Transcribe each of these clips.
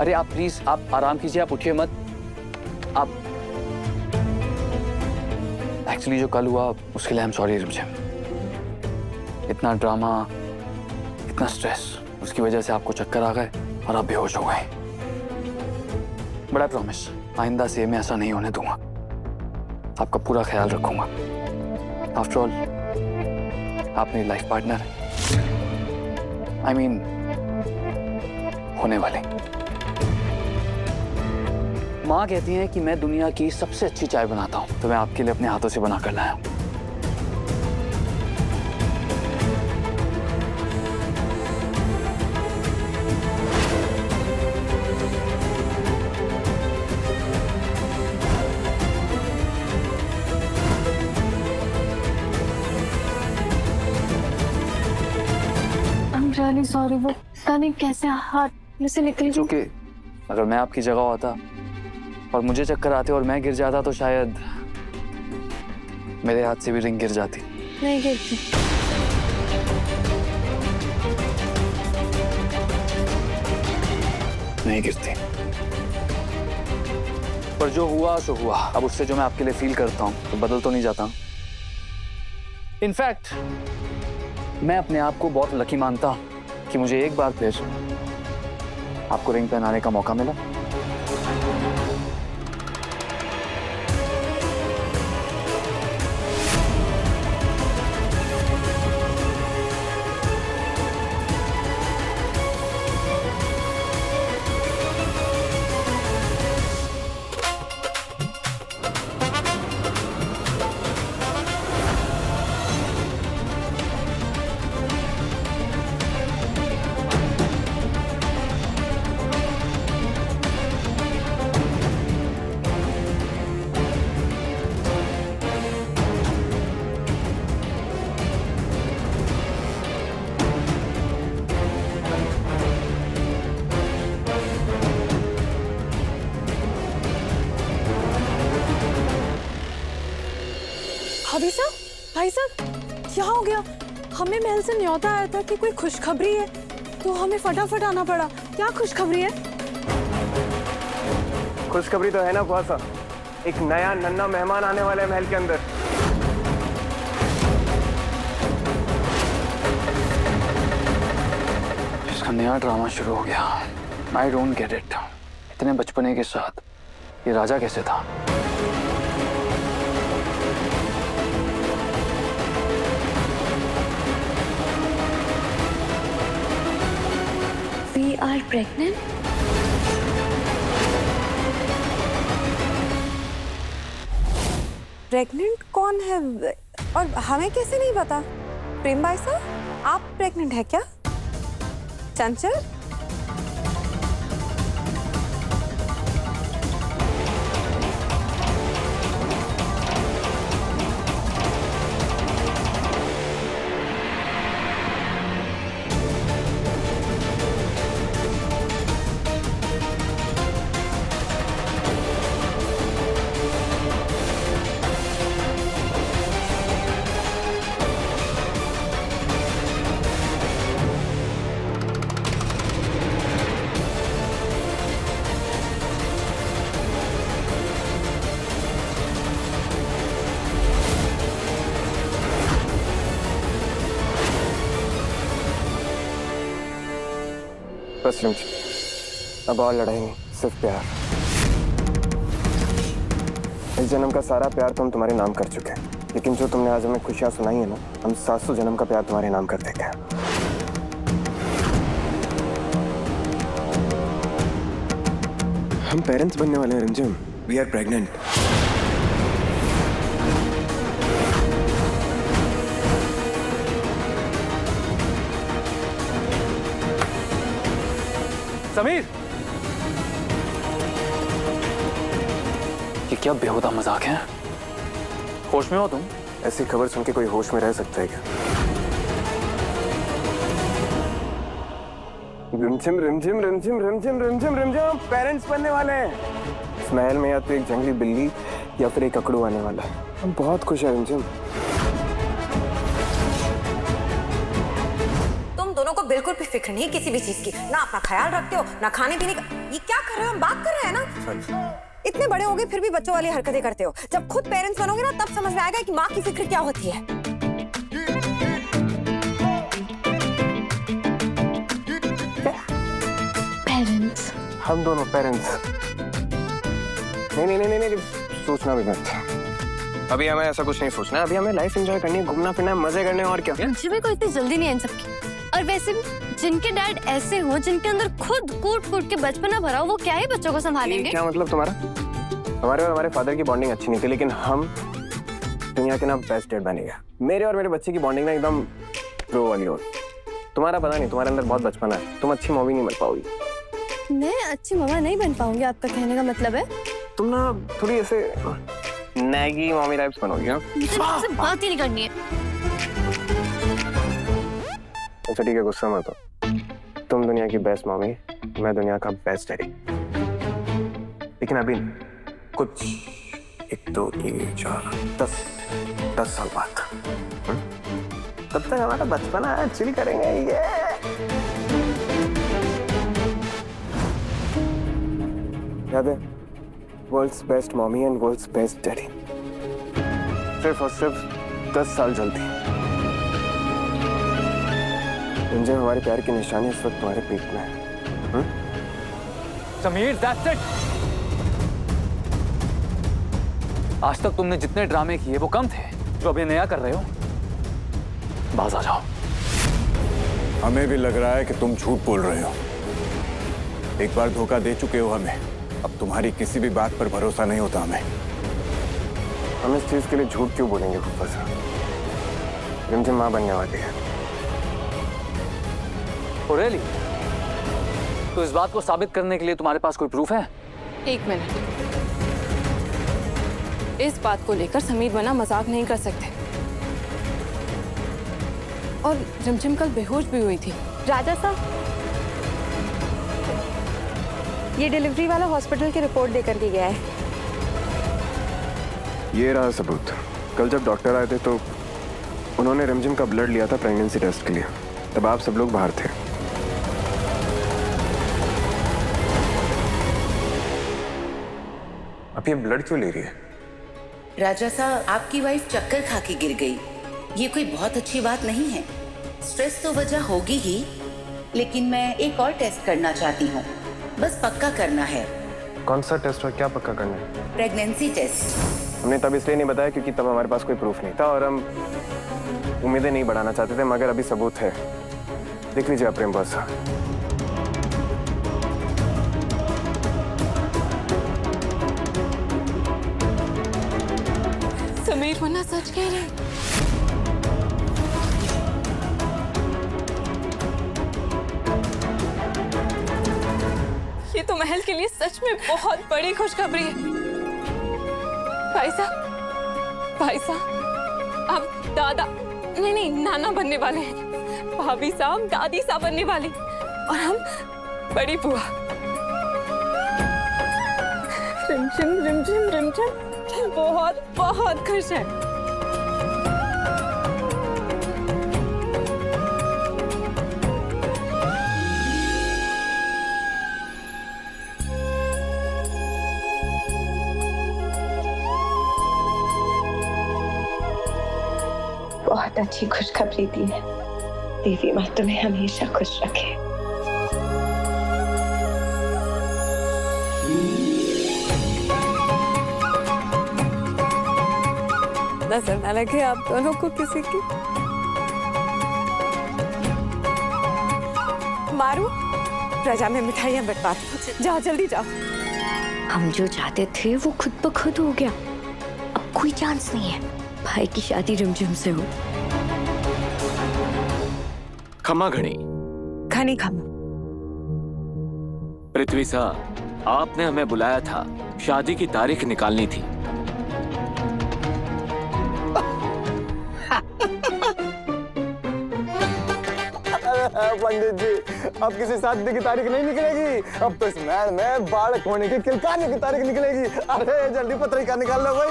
अरे आप प्लीज, आप आराम कीजिए, आप उठिए मत। आप एक्चुअली जो कल हुआ उसके लिए आई एम सॉरी रिमझिम। इतना ड्रामा, इतना स्ट्रेस, उसकी वजह से आपको चक्कर आ गए और आप बेहोश हो गए। बट आई प्रॉमिस आइंदा से मैं ऐसा नहीं होने दूंगा। आपका पूरा ख्याल रखूंगा। आफ्टर ऑल आप मेरी लाइफ पार्टनर है। आई मीन होने वाले। माँ कहती हैं कि मैं दुनिया की सबसे अच्छी चाय बनाता हूँ, तो मैं आपके लिए अपने हाथों से बना कर लाया हूँ। रियली सॉरी, वो पता नहीं कैसे हाथ में से निकल गई। ओके, अगर मैं आपकी जगह होता और मुझे चक्कर आते और मैं गिर जाता तो शायद मेरे हाथ से भी रिंग गिर जाती। नहीं गिरती। नहीं गिरती। पर जो हुआ सो हुआ। अब उससे जो मैं आपके लिए फील करता हूँ तो बदल तो नहीं जाता। इनफैक्ट मैं अपने आप को बहुत लकी मानता हूँ कि मुझे एक बार फिर आपको रिंग पहनाने का मौका मिला। भाई साहब क्या हो गया? हमें महल से न्योता आया था कि कोई खुशखबरी है, तो हमें फटाफट आना पड़ा। क्या खुशखबरी है? खुशखबरी तो है ना बुआ साहब, एक नया नन्ना मेहमान आने वाला है महल के अंदर। इसका नया ड्रामा शुरू हो गया। I don't get it. इतने बचपने के साथ ये राजा कैसे था? We are pregnant? प्रेग्नेंट कौन है और हमें कैसे नहीं पता? प्रेम भाई साहब, आप प्रेग्नेंट है क्या? चंचल, बस रिमझिम, अब और लड़ाई नहीं, सिर्फ प्यार। इस जन्म का सारा प्यार तो हम तुम्हारे नाम कर चुके हैं, लेकिन जो तुमने आज हमें खुशियां सुनाई है ना, हम 700 जन्म का प्यार तुम्हारे नाम कर देते हैं। हम पेरेंट्स बनने वाले हैं रिमझिम। We are pregnant. समीर, ये क्या बेहुदा मजाक है? होश में हो तुम? ऐसी खबर सुन के कोई होश में रह सकता है क्या? रिमझिम रिमझिम रिमझिम रिमझिम रिमझिम रिमझिम पेरेंट्स बनने वाले हैं। इस महल में या तो एक जंगली बिल्ली या फिर एक अकड़ू आने वाला है। हम बहुत खुश हैं रिमझिम। तुम दोनों को बिल्कुल भी फिक्र नहीं किसी भी चीज की, ना अपना ख्याल रखते हो ना खाने पीने का। ये क्या कर रहे हो, हम बात कर रहे हैं ना। इतने बड़े हो गए फिर भी बच्चों वाली हरकतें करते हो। जब खुद पेरेंट्स बनोगे ना तब समझ में आएगा कि माँ की फिक्र क्या होती है। पेरेंट्स, हम दोनों पेरेंट्स। नहीं, सोचना भी मत। अभी हमें ऐसा कुछ नहीं सोचना है। अभी हमें लाइफ एंजॉय करनी है, घूमना फिरना है, मजे करने हैं, और क्या। मुझे कोई इतनी जल्दी नहीं है इन सबकी। और वैसे भी जिनके डैड ऐसे हो, जिनके अंदर खुद कूट के बचपना भरा हो, वो क्या ही बच्चों को संभालेंगे। क्या मतलब तुम्हारा? हमारे और हमारे फादर की बॉन्डिंग अच्छी नहीं थी, लेकिन हम दुनिया के ना बेस्ट डैड बनेंगे। मेरे और मेरे बच्चे की बॉन्डिंग ना एकदम प्रो वाली हो। तुम्हारा पता नहीं, तुम्हारे अंदर बहुत बचपना है, तुम अच्छी मॉमी नहीं बन पाओगी। मैं अच्छी मम्मा नहीं बन पाऊंगी, आपका कहने का मतलब है? तुम ना थोड़ी ऐसे नैगी मॉमी टाइप्स बनोगी। हाँ, मुझे आपसे बात ही नहीं करनी है। अच्छा ठीक है, गुस्सा मत हो। तुम दुनिया की बेस्ट मॉमी, मैं दुनिया का बेस्ट डैडी। लेकिन अभी कुछ 1 2 3 4 10 साल बाद तब तक हमारा बचपना है, चिल करेंगे। ये याद है, world's best mommy and world's best daddy. सिर्फ और सिर्फ 10 साल जल्दी। मुझे हमारे प्यार की निशानी इस वक्त तुम्हारे पेट में है। Sameer, that's it! आज तक तुमने जितने ड्रामे किए वो कम थे, जो अभी नया कर रहे हो। बाज आ जाओ। हमें भी लग रहा है कि तुम झूठ बोल रहे हो। एक बार धोखा दे चुके हो हमें, अब तुम्हारी किसी भी बात पर भरोसा नहीं होता हमें। हम इस चीज के लिए झूठ क्यों बोलेंगे फूफा साहब? रिमझिम माँ बनने वाली है। Oh, really? तो इस बात को साबित करने के लिए तुम्हारे पास कोई प्रूफ है? एक मिनट, इस बात को लेकर समीर बना मजाक नहीं कर सकते। और रिमझिम कल बेहोश भी हुई थी। राजा साहब, ये डिलीवरी वाला हॉस्पिटल की रिपोर्ट देकर के गया है। ये रहा सबूत। कल जब डॉक्टर आए थे तो उन्होंने रिमझिम का ब्लड लिया था प्रेगनेंसी टेस्ट के लिए। तब आप सब लोग बाहर थे। अब ये ब्लड क्यों ले रही है? राजा साहब, आपकी वाइफ चक्कर खा के गिर गई। ये कोई बहुत अच्छी बात नहीं है। स्ट्रेस तो वजह होगी ही, लेकिन मैं एक और टेस्ट करना चाहती हूँ। बस पक्का करना है। कौन सा टेस्ट और क्या पक्का करना है? Pregnancy test. हमने तब इसलिए नहीं बताया क्योंकि तब हमारे पास कोई प्रूफ नहीं था और हम उम्मीदें नहीं बढ़ाना चाहते थे, मगर अभी सबूत है। देख लीजिए आप प्रेम बस। समीर वरना सच कह रहे। ये तो महल के लिए सच में बहुत बड़ी खुशखबरी है। भाई साहब, आप दादा नहीं नाना बनने वाले हैं। भाभी साहब दादी साहब बनने वाली, और हम बड़ी बुआ। रिमझिम बहुत बहुत खुश है। बहुत अच्छी खुशखबरी दी है। देवी माँ तुम्हें हमेशा खुश रखे। नजर न लगे आप दोनों को किसी की। मारू, प्रजा में मिठाइयां बंटवा दो। जाओ जल्दी जाओ। हम जो चाहते थे वो खुद ब खुद हो गया। अब कोई चांस नहीं है भाई की शादी रिमझिम से हो। खमा घड़ी घनी खमा। पृथ्वी साहब, आपने हमें बुलाया था, शादी की तारीख निकालनी थी। पंडित जी, अब किसी शादी की तारीख नहीं निकलेगी। अब तो इस महल में बालक होने की किलकाने की तारीख निकलेगी। अरे जल्दी पत्रिका निकाल लो भाई।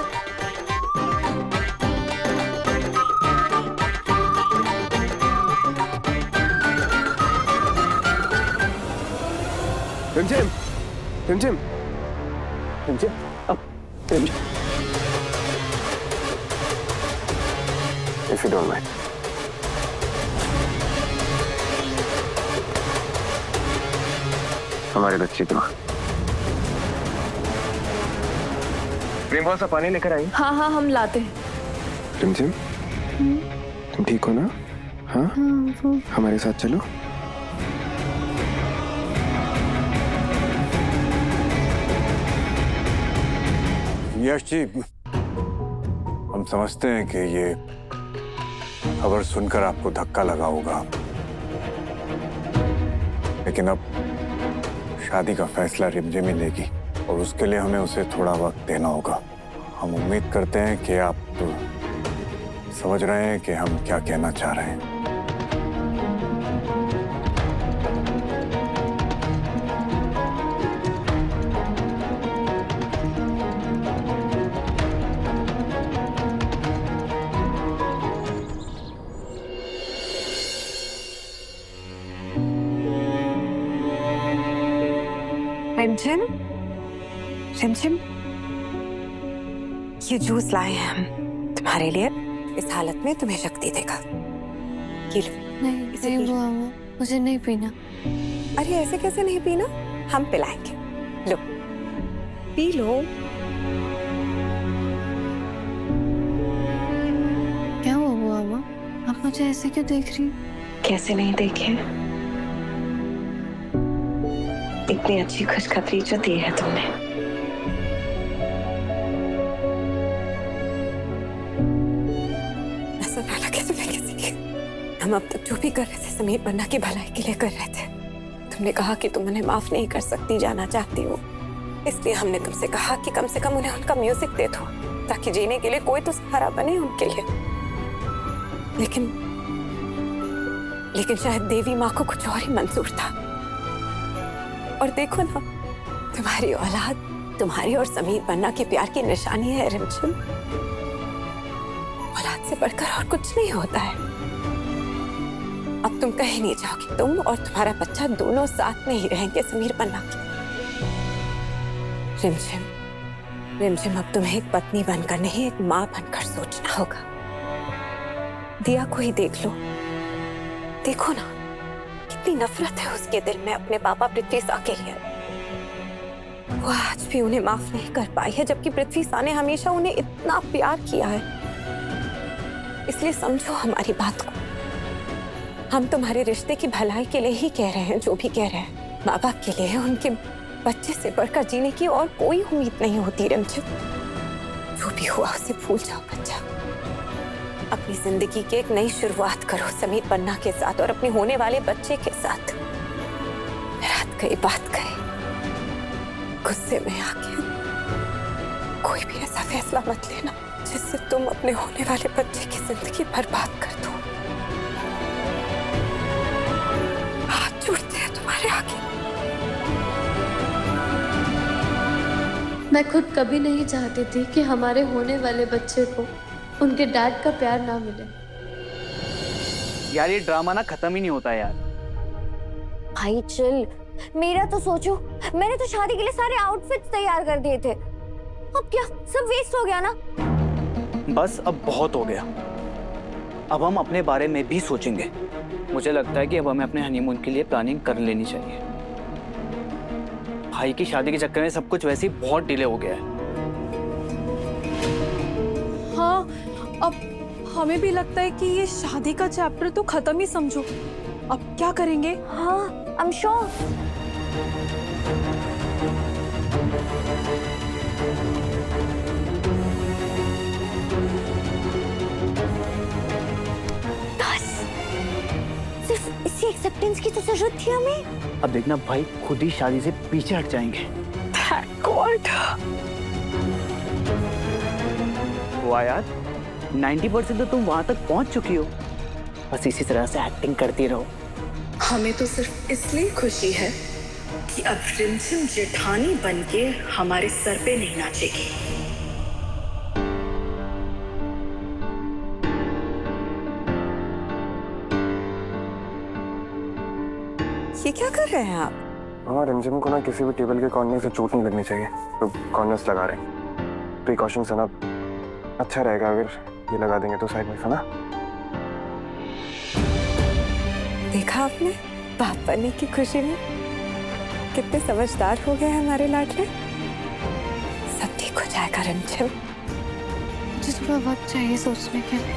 रिमझिम रिमझिम रिमझिम अब रिमझिम इफ यू डोंट माइंड हमारे बच्चे की माँ प्रेम सा पानी लेकर आई। हाँ हाँ हम लाते हैं। रिमझिम तुम ठीक हो ना? हाँ हमारे साथ चलो। यश जी, हम समझते हैं कि ये खबर सुनकर आपको धक्का लगा होगा, लेकिन अब शादी का फैसला रिमझिम ही लेगी और उसके लिए हमें उसे थोड़ा वक्त देना होगा। हम उम्मीद करते हैं कि आप तो समझ रहे हैं कि हम क्या कहना चाह रहे हैं। रिमझिम रिमझिम ये जूस लाए हैं हम तुम्हारे लिए, इस हालत में तुम्हें शक्ति देगा। ये लो। नहीं इसे नहीं पी लो। बुआ अम्मा, मुझे नहीं पीना। अरे ऐसे कैसे नहीं पीना, हम पिलाएंगे। लो पी लो। क्या हुआ बुआ अम्मा, आप मुझे ऐसे क्यों देख रही? कैसे नहीं देखे, इतनी अच्छी खुशखबरी जो दी है तुमने। ऐसा ना लगे तुम्हें किसी की। हम अब तक जो भी कर रहे थे समीर पन्ना की भलाई के लिए कर रहे थे। तुमने कहा कि तुम उन्हें माफ नहीं कर सकती, जाना चाहती हो, इसलिए हमने तुमसे कहा कि कम से कम उन्हें उनका म्यूजिक दे दो ताकि जीने के लिए कोई तो सहारा बने उनके लिए। लेकिन शायद देवी माँ को कुछ और ही मंजूर था। और देखो ना, तुम्हारी औलाद तुम्हारी और समीर पन्ना के प्यार की निशानी है रिमझिम। औलाद से बढ़कर और कुछ नहीं होता है। अब तुम कहीं नहीं जाओगी, तुम और तुम्हारा बच्चा दोनों साथ में ही रहेंगे समीर पन्ना के। रिमझिम रिमझिम अब तुम्हें एक पत्नी बनकर नहीं, एक माँ बनकर सोचना होगा। दिया को ही देख लो, देखो ना कितनी नफरत है उसके दिल में अपने पापा पृथ्वी सा के लिए। वो आज भी उन्हें माफ नहीं कर पाई है, जबकि पृथ्वी सा ने हमेशा उन्हें इतना प्यार किया है। इसलिए समझो हमारी बात को, हम तुम्हारे रिश्ते की भलाई के लिए ही कह रहे हैं जो भी कह रहे हैं। माँ बाप के लिए उनके बच्चे से बढ़कर जीने की और कोई उम्मीद नहीं होती रिमझिम। जो भी हुआ उसे भूल जाओ बच्चा। अपनी जिंदगी की एक नई शुरुआत करो समीर पन्ना के साथ और अपने होने वाले बच्चे के साथ। रात गई बात गई, गुस्से में आके कोई भी ऐसा फैसला मत लेना जिससे तुम अपने होने वाले बच्चे की जिंदगी बर्बाद कर दो। हाथ जोड़ते हैं तुम्हारे आगे। मैं खुद कभी नहीं चाहती थी कि हमारे होने वाले बच्चे को उनके डैड का प्यार ना मिले। यार ये ड्रामा ना खत्म ही नहीं होता यार। भाई चिल, मेरा तो सोचो, मैंने तो शादी के लिए सारे आउटफिट्स तैयार कर दिए थे। अब क्या सब वेस्ट हो गया ना? बस अब बहुत हो गया। अब हम अपने बारे में भी सोचेंगे। मुझे लगता है कि अब हमें अपने हनीमून के लिए प्लानिंग कर लेनी चाहिए। भाई की शादी के चक्कर में सब कुछ वैसे ही बहुत डिले हो गया है। हाँ, अब हमें भी लगता है कि ये शादी का चैप्टर तो खत्म ही समझो। अब क्या करेंगे? हाँ, आई एम श्योर। सिर्फ इसी एक्सेप्टेंस की तो जरूरत थी हमें। अब देखना भाई खुद ही शादी से पीछे हट जाएंगे। वाह यार, 90% तो तुम वहां तक पहुंच चुकी हो। बस इसी तरह से एक्टिंग करती रहो। हमें तो सिर्फ इसलिए खुशी है कि अब रिमझिम जेठानी बनके हमारे सर पे नहीं नाचेगी। ये क्या कर रहे हैं आप? हाँ, रिमझिम को ना किसी भी टेबल के कॉर्नर से चोट नहीं लगनी चाहिए, तो कॉर्नर्स लगा रहे हैं। प्रिकॉशन से ना अच्छा रहेगा अगर ये लगा देंगे तो साइड में से ना। देखा आपने बाप बनने की खुशी में कितने समझदार हो गए हमारे लाडले। सब ठीक हो जाएगा रिमझिम। मुझे थोड़ा वक्त चाहिए सोचने के लिए।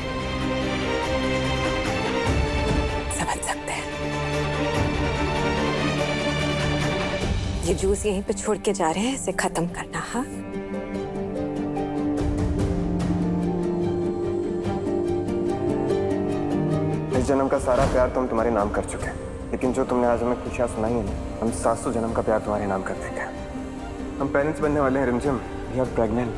समझ सकते हैं। ये जूस यहीं पे छोड़ के जा रहे हैं, इसे खत्म करना। हाँ, इस जन्म का सारा प्यार तो हम तुम्हारे नाम कर चुके हैं, लेकिन जो तुमने आज हमें खुशियां सुनाई है ना, हम 700 जन्म का प्यार तुम्हारे नाम कर देंगे। हम पेरेंट्स बनने वाले हैं रिमझिम। You are pregnant.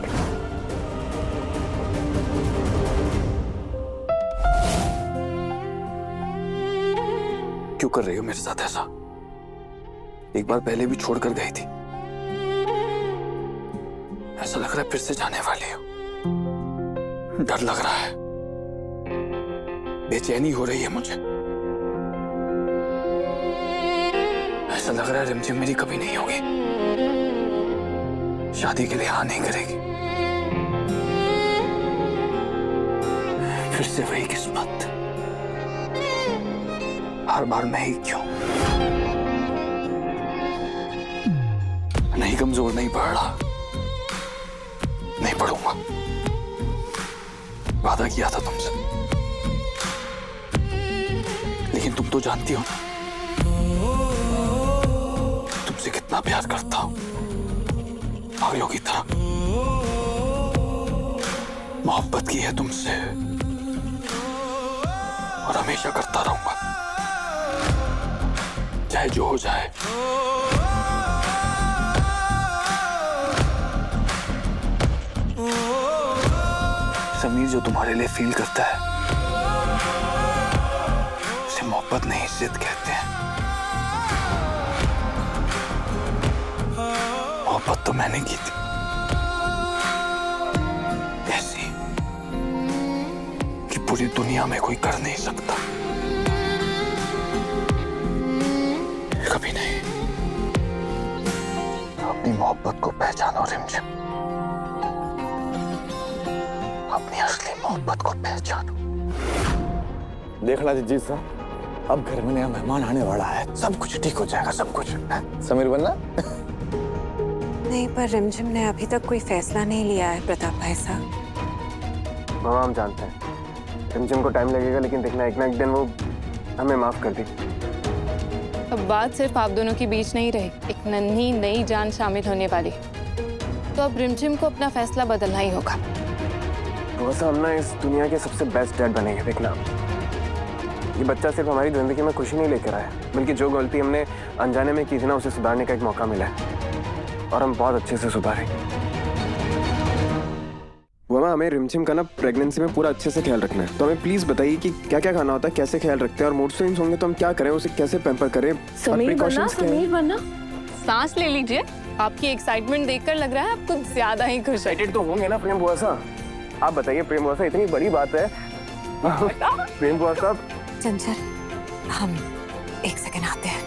क्यों कर रही हो मेरे साथ ऐसा? एक बार पहले भी छोड़कर गई थी। ऐसा लग रहा है फिर से जाने वाली हो। डर लग रहा है, बेचैनी हो रही है मुझे। ऐसा लग रहा है रिमझिम मेरी कभी नहीं होगी, शादी के लिए हाँ नहीं करेगी। फिर से वही किस्मत, हर बार मैं ही क्यों? नहीं, कमजोर नहीं पड़ रहा, नहीं पढ़ूंगा। वादा किया था तुमसे, लेकिन तुम तो जानती हो ना तुमसे कितना प्यार करता हूं, पागलों की तरह। मोहब्बत की है तुमसे और हमेशा करता रहूंगा, चाहे जो हो जाए। समीर जो तुम्हारे लिए फील करता है उसे मोहब्बत नहीं, जिद कहते हैं। मोहब्बत तो मैंने की थी, ऐसी कि पूरी दुनिया में कोई कर नहीं सकता। कभी नहीं। अपनी मोहब्बत को पहचानो रिमझिम, अपनी असली मोहब्बत को पहचानो। देखना जी साहब, अब घर में नया मेहमान आने वाला है, सब कुछ ठीक हो जाएगा, सब कुछ। समीर बनना नहीं, पर रिमझिम ने अभी तक कोई फैसला नहीं लिया है प्रताप भाई साहब। मामा, हम जानते हैं रिमझिम को टाइम लगेगा, लेकिन देखना एक ना एक दिन वो हमें माफ कर दी। अब बात सिर्फ आप दोनों के बीच नहीं रही, एक नन्ही नई जान शामिल होने वाली। तो अब रिमझिम को अपना फैसला बदलना ही होगा। वैसे हम ना इस दुनिया के सबसे बेस्ट डैड बनेंगे। देखना, ये बच्चा सिर्फ हमारी जिंदगी में खुशी नहीं लेकर आया, बल्कि जो गलती हमने अनजाने में की थी ना, उसे सुधारने का एक मौका मिला है, और हम बहुत अच्छे से सुधारेंगे। मामा, हमें रिमझिम का ना प्रेगनेंसी में पूरा अच्छे से ख्याल रखना है, तो हमें प्लीज बताइए कि क्या क्या खाना होता है, कैसे ख्याल रखते हैं, और मूड स्विंग्स होंगे तो हम क्या करें, उसे कैसे पैम्पर करें। समीर बनना, सांस ले लीजिए। आपकी एक्साइटमेंट देखकर लग रहा है आप कुछ ज्यादा ही खुश हैं। एक्साइटेड तो होंगे ना प्रेम बुआ साहब। आप बताइए प्रेम बुआ साहब, इतनी बड़ी बात है। प्रेम बुआ साहब। चंचल, हम एक सेकंड आते हैं।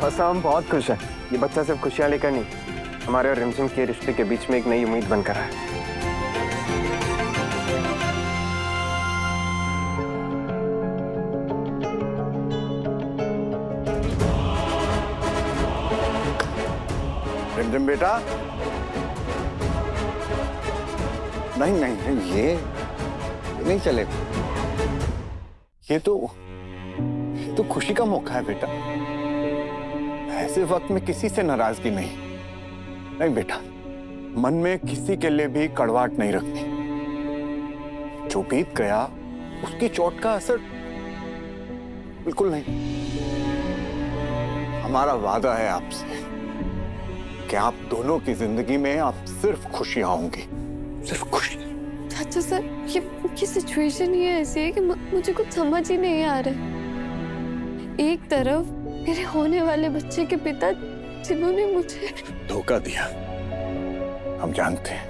बस हम बहुत खुश हैं। ये बच्चा सिर्फ खुशियां लेकर नहीं, हमारे और रिमझिम के रिश्ते के बीच में एक नई उम्मीद बनकर है। रिमझिम बेटा, नहीं नहीं नहीं, ये नहीं चलेगा। ये तो खुशी का मौका है बेटा। ऐसे वक्त में किसी से नाराजगी नहीं बेटा, मन में किसी के लिए भी कड़वाहट नहीं रखनी। जो बीत गया उसकी चोट का असर बिल्कुल नहीं। हमारा वादा है आपसे कि आप दोनों की जिंदगी में आप सिर्फ खुशियां होंगी, सिर्फ खुशी। चाचा सर, ये सिचुएशन ही ऐसी है कि मुझे कुछ समझ ही नहीं आ रहा। एक तरफ मेरे होने वाले बच्चे के पिता जिन्होंने मुझे धोखा दिया, हम जानते हैं।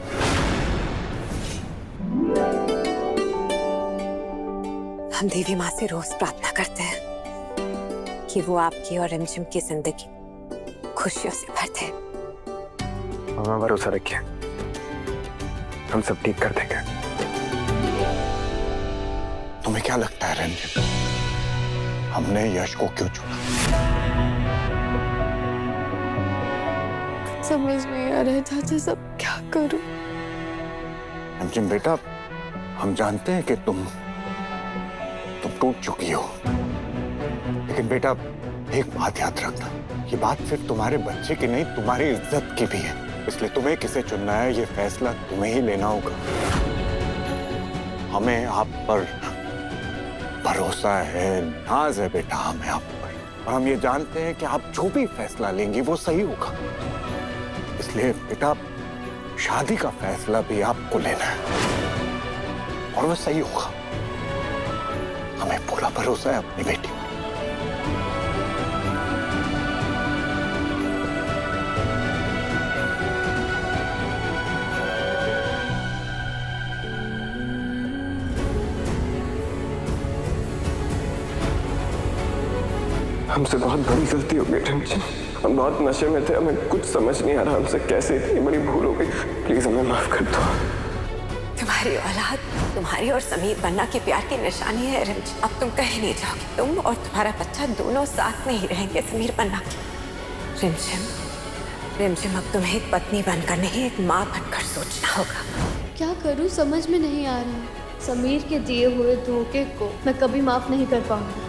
हम देवी माँ से रोज प्रार्थना करते हैं कि वो आपकी और रिमझिम की जिंदगी खुशियों से भर दे। मामा भरोसा रखिए, हम सब ठीक कर देंगे। तुम्हें क्या लगता है रिमझिम, हमने यश को क्यों चुना? समझ नहीं आ रहा है चाचा साहब, क्या करूं? रिमझिम बेटा, हम जानते हैं कि तुम टूट चुकी हो, लेकिन बेटा एक बात याद रखना, ये बात सिर्फ तुम्हारे बच्चे की नहीं, तुम्हारी इज्जत की भी है। इसलिए तुम्हें किसे चुनना है ये फैसला तुम्हें ही लेना होगा। हमें आप पर भरोसा है, नाज है बेटा हमें आप पर, और हम ये जानते हैं कि आप जो भी फैसला लेंगी वो सही होगा। इसलिए बेटा शादी का फैसला भी आपको लेना है और वो सही होगा। हमें पूरा भरोसा है अपनी बेटी पर। हमसे बहुत बड़ी गलती हो गई रिमझिम, हम बहुत नशे में थे, हमें कुछ समझ नहीं आ रहा हमसे कैसे इतनी बड़ी भूल हो गई। प्लीज हमें माफ कर दो। तुम्हारी औलाद तुम्हारी और समीर बन्ना के प्यार की निशानी है रिमझिम। अब तुम कहीं नहीं जाओगे, तुम और तुम्हारा बच्चा दोनों साथ में ही रहेंगे समीर बन्ना के। रिमझिम अब तुम्हें एक पत्नी बनकर नहीं, एक माँ बनकर सोचना होगा। क्या करूं समझ में नहीं आ रहा है। समीर के दिए हुए धोखे को मैं कभी माफ नहीं कर पाऊंगी।